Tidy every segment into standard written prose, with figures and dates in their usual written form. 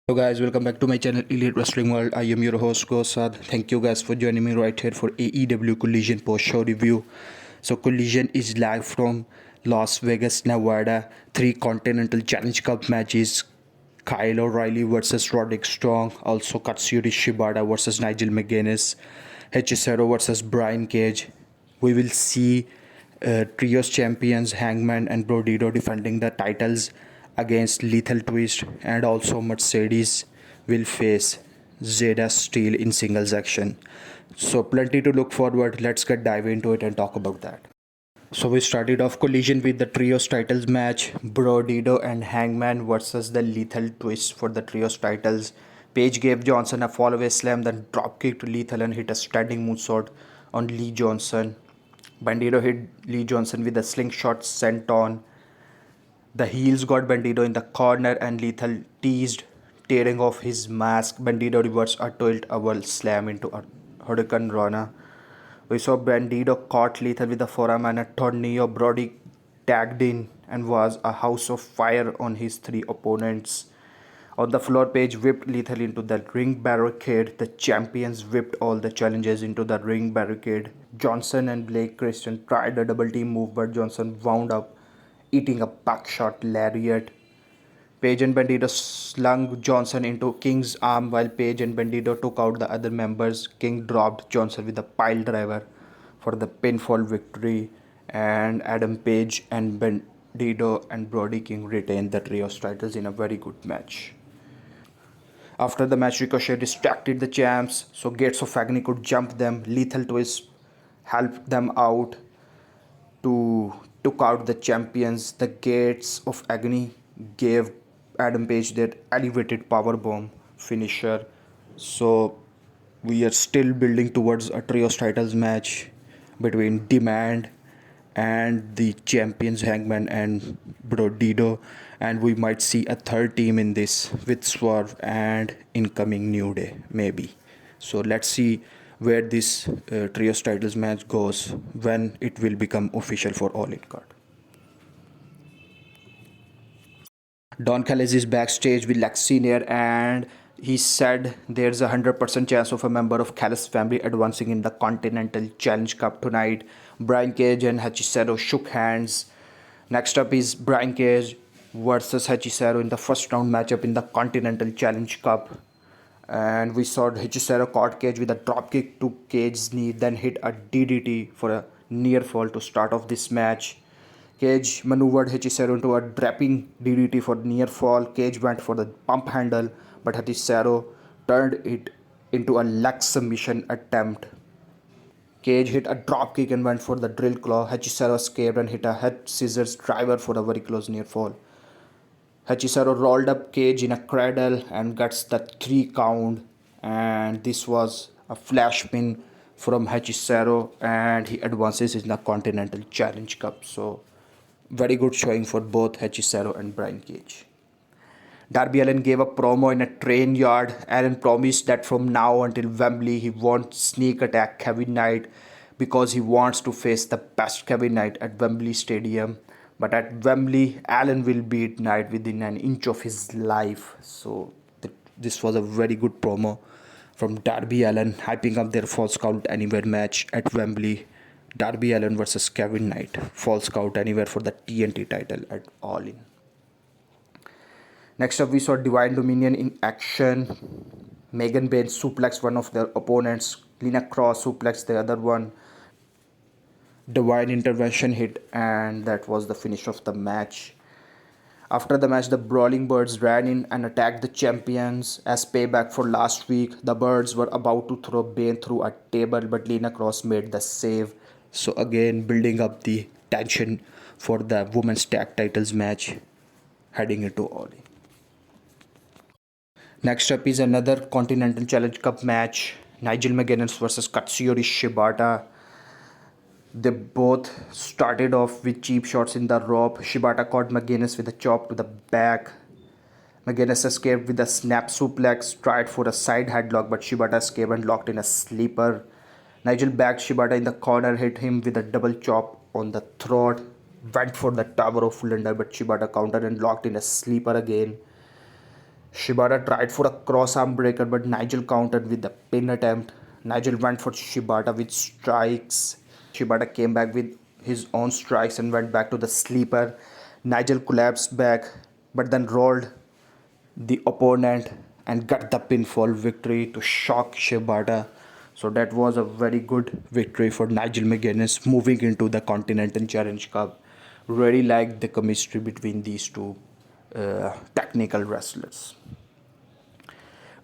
Hello guys, welcome back to my channel Elite Wrestling World. I am your host GhostSaad. Thank you guys for joining me right here for AEW Collision post-show review. So Collision is live from Las Vegas, Nevada. 3 Continental Challenge Cup matches. Kyle O'Reilly versus Roderick Strong. Also Katsuyori Shibata versus Nigel McGuinness. Hechicero versus Brian Cage. We will see Trios champions Hangman and Brodido defending the titles against Lethal Twist, and also Mercedes will face Zayda Steel in singles action. So plenty to look forward. Let's get dive into it and talk about that. So we started off Collision with the Trios titles match, Brodido and Hangman versus the Lethal Twist for the Trios titles. Page gave Johnson a fallaway slam, then dropkicked Lethal and hit a standing moonsault on Lee Johnson. Bandido hit Lee Johnson with a slingshot senton. The heels got Bandido in the corner and Lethal teased, tearing off his mask. Bandido reversed a tilt owl slam into a Hurricane Rana. We saw Bandido caught Lethal with a forearm and a tornado. Brody tagged in and was a house of fire on his 3 opponents. On the floor, Page whipped Lethal into the ring barricade. The champions whipped all the challengers into the ring barricade. Johnson and Blake Christian tried a double team move, but Johnson wound up eating a buckshot lariat. Page and Bandido slung Johnson into King's arm while Page and Bandido took out the other members. King dropped Johnson with a pile driver for the pinfall victory, and Adam Page and Bandido and Brody King retained the trios titles in a very good match. After the match, Ricochet distracted the champs so Gates of Agony could jump them. Lethal Twist helped them out to took out the champions. The Gates of Agony gave Adam Page their elevated powerbomb finisher. So we are still building towards a trios titles match between Demand and the champions Hangman and Brodido, and we might see a third team in this with Swerve and incoming New Day maybe. So let's see where this trios titles match goes when it will become official for All In card. Don Callis is backstage with Lexi Nair, and he said there's a 100% chance of a member of Callis family advancing in the Continental Challenge Cup tonight. Brian Cage and Hechicero shook hands. Next up is Brian Cage versus Hechicero in the first round matchup in the Continental Challenge Cup. And we saw Hechicero caught Cage with a dropkick to Cage's knee, then hit a DDT for a near fall to start off this match. Cage maneuvered Hechicero into a draping DDT for near fall. Cage went for the pump handle, but Hechicero turned it into a leg submission attempt. Cage hit a dropkick and went for the drill claw. Hechicero escaped and hit a head scissors driver for a very close near fall. Hechicero rolled up Cage in a cradle and gets the 3 count, and this was a flash pin from Hechicero, and he advances in the Continental Challenge Cup. So very good showing for both Hechicero and Brian Cage. Darby Allin gave a promo in a train yard. Allin promised that from now until Wembley he won't sneak attack Kevin Knight because he wants to face the best Kevin Knight at Wembley Stadium. But at Wembley, Allin will beat Knight within an inch of his life. So this was a very good promo from Darby Allin, hyping up their Falls Count Anywhere match at Wembley. Darby Allin versus Kevin Knight, Falls Count Anywhere for the TNT title at All In. Next up, we saw Divine Dominion in action. Megan Baines suplexed one of their opponents. Lina Cross suplexed the other one. Divine intervention hit, and that was the finish of the match. After the match, the Brawling Birds ran in and attacked the champions. As payback for last week, the Birds were about to throw Bane through a table, but Lina Cross made the save. So again, building up the tension for the women's tag titles match heading into All In. Next up is another Continental Challenge Cup match. Nigel McGuinness versus Katsuyori Shibata. They both started off with cheap shots in the rope. Shibata caught McGuinness with a chop to the back. McGuinness escaped with a snap suplex, tried for a side headlock, but Shibata escaped and locked in a sleeper. Nigel backed Shibata in the corner, hit him with a double chop on the throat, went for the Tower of Lunder, but Shibata countered and locked in a sleeper again. Shibata tried for a cross arm breaker, but Nigel countered with the pin attempt. Nigel went for Shibata with strikes. Shibata came back with his own strikes and went back to the sleeper. Nigel collapsed back, but then rolled the opponent and got the pinfall victory to shock Shibata. So that was a very good victory for Nigel McGuinness moving into the Continental Challenge Cup. Really liked the chemistry between these two technical wrestlers.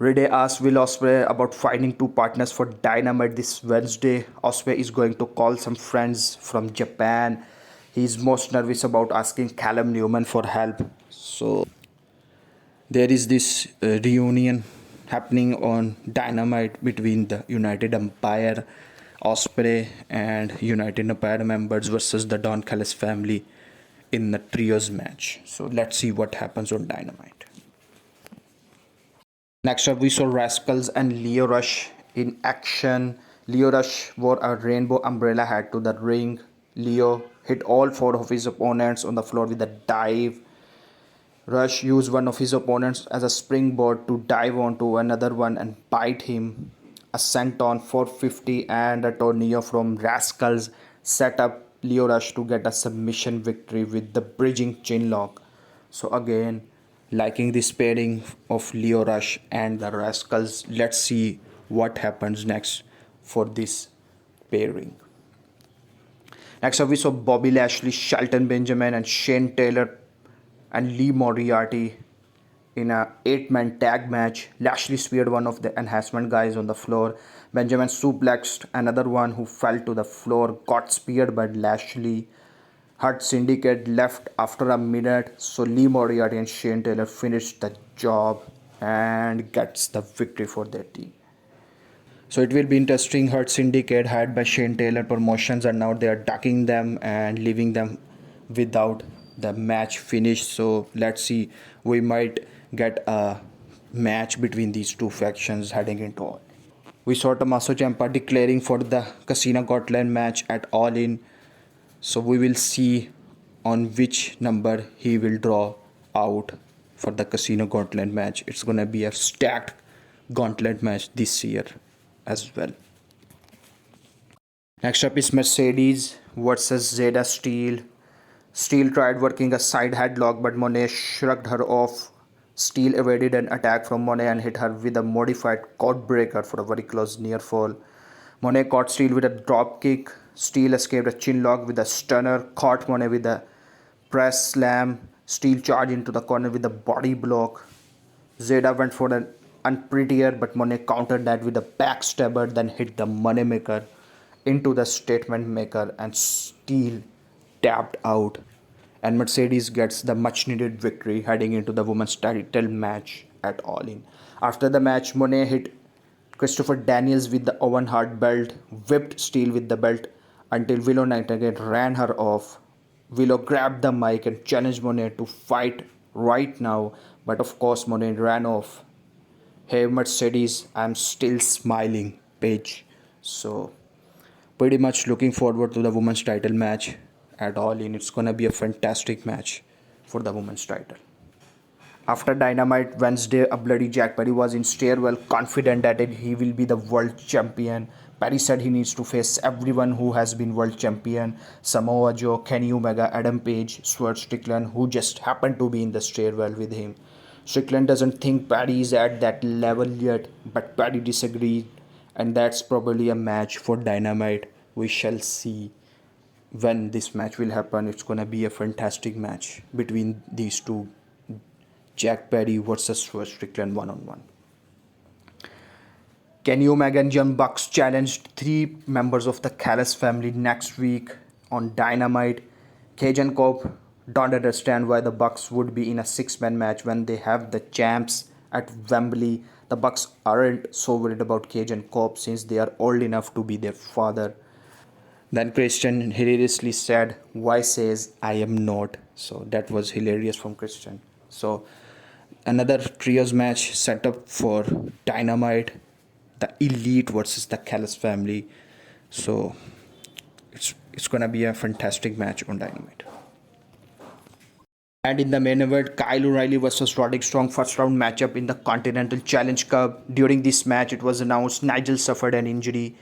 Rede asked Will Ospreay about finding two partners for Dynamite this Wednesday. Ospreay is going to call some friends from Japan. He's most nervous about asking Callum Newman for help. So there is this reunion happening on Dynamite between the United Empire, Ospreay, and United Empire members versus the Don Callis family in the trios match. So let's see what happens on Dynamite. Next up, we saw Rascals and Leo Rush in action. Leo Rush wore a rainbow umbrella hat to the ring. Leo hit all four of his opponents on the floor with a dive. Rush used one of his opponents as a springboard to dive onto another one and bite him. A senton 450 and a tornado from Rascals set up Leo Rush to get a submission victory with the bridging chinlock. So again, liking this pairing of Leo Rush and the Rascals. Let's see what happens next for this pairing. Next up, we saw Bobby Lashley, Shelton Benjamin, and Shane Taylor and Lee Moriarty in a 8-man tag match. Lashley speared one of the enhancement guys on the floor. Benjamin suplexed another one who fell to the floor, got speared by Lashley. Hurt Syndicate left after a minute, so Lee Moriarty and Shane Taylor finished the job and gets the victory for their team. So it will be interesting. Hurt Syndicate hired by Shane Taylor Promotions and now they are ducking them and leaving them without the match finished. So let's see, we might get a match between these two factions heading into All. We saw Tommaso Ciampa declaring for the Casino Gauntlet match at All In. So we will see on which number he will draw out for the Casino Gauntlet match. It's gonna be a stacked gauntlet match this year as well. Next up is Mercedes versus Zayda Steel. Steel tried working a side headlock, but Moné shrugged her off. Steel evaded an attack from Moné and hit her with a modified codebreaker for a very close near fall. Moné caught Steel with a drop kick. Steel escaped a chinlock with a stunner, caught Moné with a press slam. Steel charged into the corner with a body block. Zayda went for an unprettier, but Moné countered that with a backstabber, then hit the moneymaker into the statement maker, and Steel tapped out. And Mercedes gets the much needed victory heading into the women's title match at All In. After the match, Moné hit Christopher Daniels with the Owen Hart belt, whipped Steel with the belt until Willow Nightingale ran her off. Willow grabbed the mic and challenged Moné to fight right now, but of course Moné ran off. Hey Mercedes, I'm still smiling, Page. So pretty much looking forward to the women's title match at All In. It's gonna be a fantastic match for the women's title. After Dynamite Wednesday, a bloody Jack Perry was in stairwell, confident that he will be the world champion. Perry said he needs to face everyone who has been world champion: Samoa Joe, Kenny Omega, Adam Page, Stuart Strickland, who just happened to be in the stairwell with him. Strickland doesn't think Perry is at that level yet, but Perry disagreed, and that's probably a match for Dynamite. We shall see when this match will happen. It's gonna be a fantastic match between these two, Jack Perry versus Stuart Strickland one-on-one. Kenny Omega and Young Bucks challenged 3 members of the Callis family next week on Dynamite. Cage and Cobb don't understand why the Bucks would be in a 6-man match when they have the champs at Wembley. The Bucks aren't so worried about Cage and Cobb since they are old enough to be their father. Then Christian hilariously said, "Why says I am not?" So that was hilarious from Christian. So another trios match set up for Dynamite, the Elite versus the Callis family. So it's gonna be a fantastic match on Dynamite. And in the main event, Kyle O'Reilly versus Roderick Strong first round matchup in the Continental Challenge Cup. During this match, it was announced Nigel suffered an injury,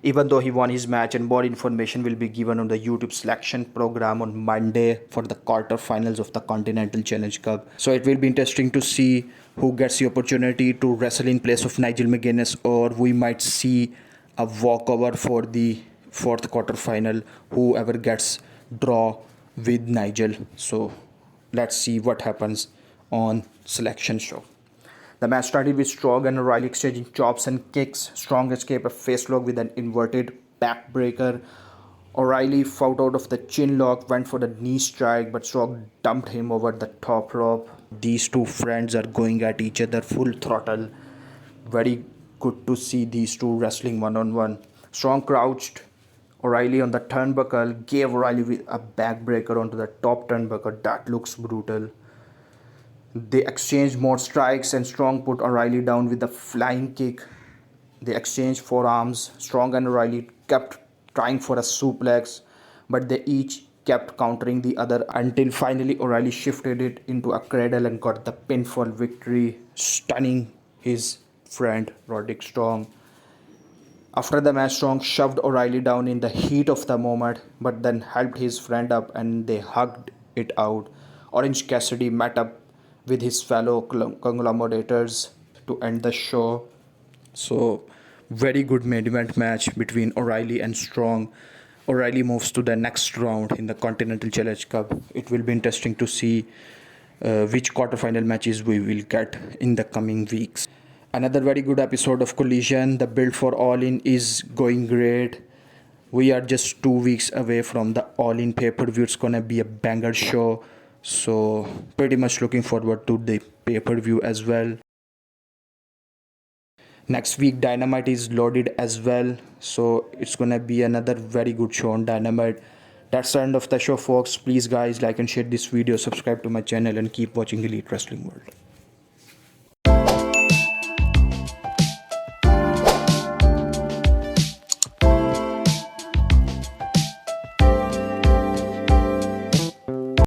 even though he won his match, and more information will be given on the YouTube selection program on Monday for the quarterfinals of the Continental Challenge Cup. So it will be interesting to see who gets the opportunity to wrestle in place of Nigel McGuinness, or we might see a walkover for the fourth quarterfinal, whoever gets draw with Nigel. So let's see what happens on selection show. The match started with Strong and O'Reilly exchanging chops and kicks. Strong escaped a face lock with an inverted backbreaker. O'Reilly fought out of the chin lock, went for the knee strike, but Strong dumped him over the top rope. These two friends are going at each other full throttle. Very good to see these two wrestling one-on-one. Strong crouched O'Reilly on the turnbuckle, gave O'Reilly with a backbreaker onto the top turnbuckle. That looks brutal. They exchanged more strikes and Strong put O'Reilly down with a flying kick. They exchanged forearms. Strong and O'Reilly kept trying for a suplex, but they each kept countering the other until finally O'Reilly shifted it into a cradle and got the pinfall victory, stunning his friend Roderick Strong. After the match, Strong shoved O'Reilly down in the heat of the moment, but then helped his friend up and they hugged it out. Orange Cassidy met up with his fellow conglomerators to end the show. So, very good main event match between O'Reilly and Strong. O'Reilly moves to the next round in the Continental Challenge Cup. It will be interesting to see which quarterfinal matches we will get in the coming weeks. Another very good episode of Collision. The build for All In is going great. We are just 2 weeks away from the All In pay-per-view. It's gonna be a banger show. So pretty much looking forward to the pay-per-view as well. Next week Dynamite is loaded as well. So it's gonna be another very good show on Dynamite. That's the end of the show, folks. Please guys, like and share this video, subscribe to my channel, and keep watching Elite Wrestling World.